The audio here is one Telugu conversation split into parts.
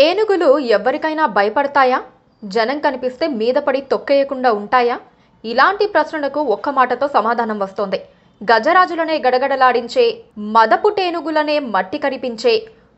ఏనుగులు ఎవరికైనా భయపడతాయా? జనం కనిపిస్తే మీద పడి తొక్కేయకుండా ఉంటాయా? ఇలాంటి ప్రశ్నలకు ఒక్క మాటతో సమాధానం వస్తోంది. గజరాజులనే గడగడలాడించే, మదపుటేనుగులనే మట్టి కరిపించే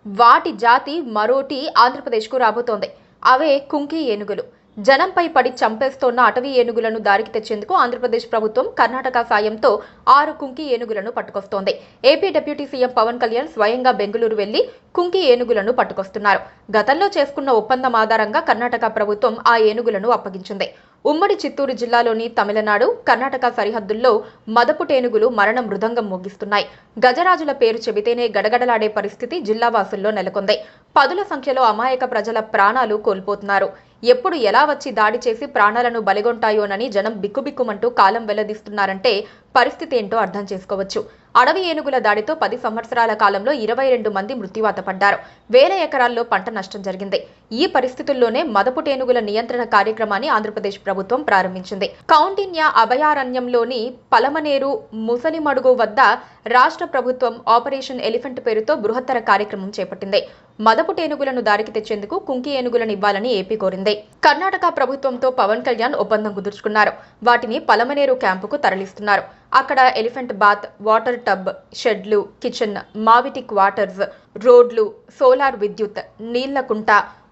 వాటి జాతి మరోటి ఆంధ్రప్రదేశ్కు రాబోతోంది. అవే కుంకి ఏనుగులు. జనంపై పడి చంపేస్తోన్న అటవీ ఏనుగులను దారికి తెచ్చేందుకు ఆంధ్రప్రదేశ్ ప్రభుత్వం కర్ణాటక సాయంతో 6 కుంకి ఏనుగులను పట్టుకొస్తోంది. AP deputy CM Pawan Kalyan స్వయంగా బెంగళూరు వెళ్లి కుంకి ఏనుగులను పట్టుకొస్తున్నారు. గతంలో చేసుకున్న ఒప్పందం ఆధారంగా కర్ణాటక ప్రభుత్వం ఆ ఏనుగులను అప్పగించింది. ఉమ్మడి చిత్తూరు జిల్లాలోని తమిళనాడు, కర్ణాటక సరిహద్దుల్లో మదపుటేనుగులు మరణ మృదంగం మోగిస్తున్నాయి. గజరాజుల పేరు చెబితేనే గడగడలాడే పరిస్థితి జిల్లావాసుల్లో నెలకొంది. పదుల సంఖ్యలో అమాయక ప్రజల ప్రాణాలు కోల్పోతున్నారు. ఎప్పుడు ఎలా వచ్చి దాడి చేసి ప్రాణాలను బలిగొంటాయోనని జనం బిక్కుబిక్కుమంటూ కాలం వెల్లదీస్తున్నారంటే పరిస్థితి ఏంటో అర్థం చేసుకోవచ్చు. అడవి ఏనుగుల దాడితో 10 సంవత్సరాల కాలంలో 22 మంది మృత్యువాత పడ్డారు. వేల ఎకరాల్లో పంట నష్టం జరిగింది. ఈ పరిస్థితుల్లోనే మదపుటేనుగుల నియంత్రణ కార్యక్రమాన్ని ఆంధ్రప్రదేశ్ ప్రభుత్వం ప్రారంభించింది. కౌండిన్య అభయారణ్యంలోని పలమనేరు ముసలిమడుగు వద్ద రాష్ట్ర ప్రభుత్వం ఆపరేషన్ ఎలిఫెంట్ పేరుతో బృహత్తర కార్యక్రమం చేపట్టింది. మదపుటేనుగులను దారికి తెచ్చేందుకు కుంకి ఏనుగులను ఇవ్వాలని ఏపీ కోరింది. కర్ణాటక ప్రభుత్వంతో పవన్ కళ్యాణ్ ఒప్పందం కుదుర్చుకున్నారు. వాటిని పలమనేరు క్యాంపుకు తరలిస్తున్నారు. అక్కడ ఎలిఫెంట్ బాత్, వాటర్ టబ్, షెడ్లు, కిచెన్, మావిటి క్వార్టర్స్, రోడ్లు, సోలార్ విద్యుత్, నీళ్ల కుంట,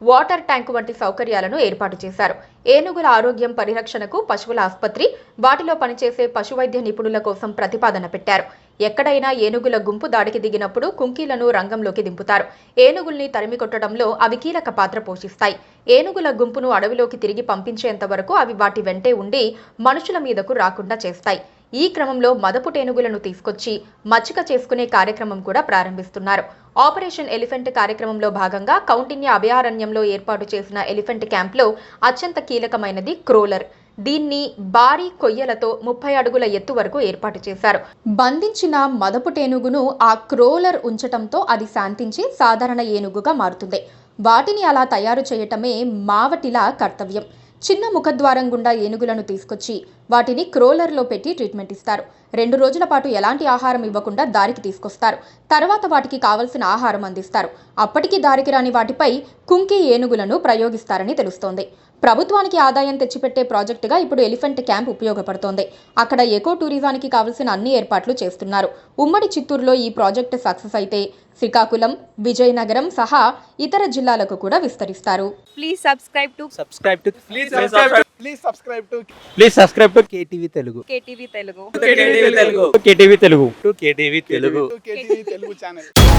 వాటర్ ట్యాంక్ వంటి సౌకర్యాలను ఏర్పాటు చేశారు. ఏనుగుల ఆరోగ్యం పరిరక్షణకు పశువుల ఆసుపత్రి, వాటిలో పనిచేసే పశువైద్య నిపుణుల కోసం ప్రతిపాదన పెట్టారు. ఎక్కడైనా ఏనుగుల గుంపు దాడికి దిగినప్పుడు కుంకీలను రంగంలోకి దింపుతారు. ఏనుగుల్ని తరిమి కొట్టడంలో అవి కీలక పాత్ర పోషిస్తాయి. ఏనుగుల గుంపును అడవిలోకి తిరిగి పంపించేంత వరకు అవి వాటి వెంటే ఉండి మనుషుల మీదకు రాకుండా చేస్తాయి. ఈ క్రమంలో మదపుటేనుగులను తీసుకొచ్చి మచ్చిక చేసుకునే కార్యక్రమం కూడా ప్రారంభిస్తున్నారు. ఆపరేషన్ ఎలిఫెంట్ కార్యక్రమంలో భాగంగా కౌండిన్య అభయారణ్యంలో ఏర్పాటు చేసిన ఎలిఫెంట్ క్యాంప్లో అత్యంత కీలకమైనది క్రోలర్. దీన్ని భారీ కొయ్యలతో 30 అడుగుల ఎత్తు వరకు ఏర్పాటు చేశారు. బంధించిన మదపుటేనుగును ఆ క్రోలర్ ఉంచటంతో అది శాంతించి సాధారణ ఏనుగుగా మారుతుంది. వాటిని అలా తయారు చేయటమే మావటిల కర్తవ్యం. చిన్న ముఖద్వారం గుండా ఏనుగులను తీసుకొచ్చి వాటిని క్రోలర్లో పెట్టి ట్రీట్మెంట్ ఇస్తారు. 2 రోజుల పాటు ఎలాంటి ఆహారం ఇవ్వకుండా దారికి తీసుకొస్తారు. తర్వాత వాటికి కావలసిన ఆహారం అందిస్తారు. అప్పటికి దారికి రాని వాటిపై కుంకి ఏనుగులను ప్రయోగిస్తారని తెలుస్తోంది. ప్రభుత్వానికి ఆదాయం తెచ్చిపెట్టే ప్రాజెక్టుగా ఇప్పుడు ఎలిఫెంట్ క్యాంప్ ఉపయోగపడుతోంది. అక్కడ ఎకో టూరిజానికి కావలసిన అన్ని ఏర్పాట్లు చేస్తున్నారు. ఉమ్మడి చిత్తూరులో ఈ ప్రాజెక్టు సక్సెస్ అయితే శ్రీకాకుళం, విజయనగరం సహా ఇతర జిల్లాలకు కూడా విస్తరిస్తారు. Please subscribe to KTV Telugu. KTV Telugu. KTV Telugu. KTV Telugu. KTV Telugu channel.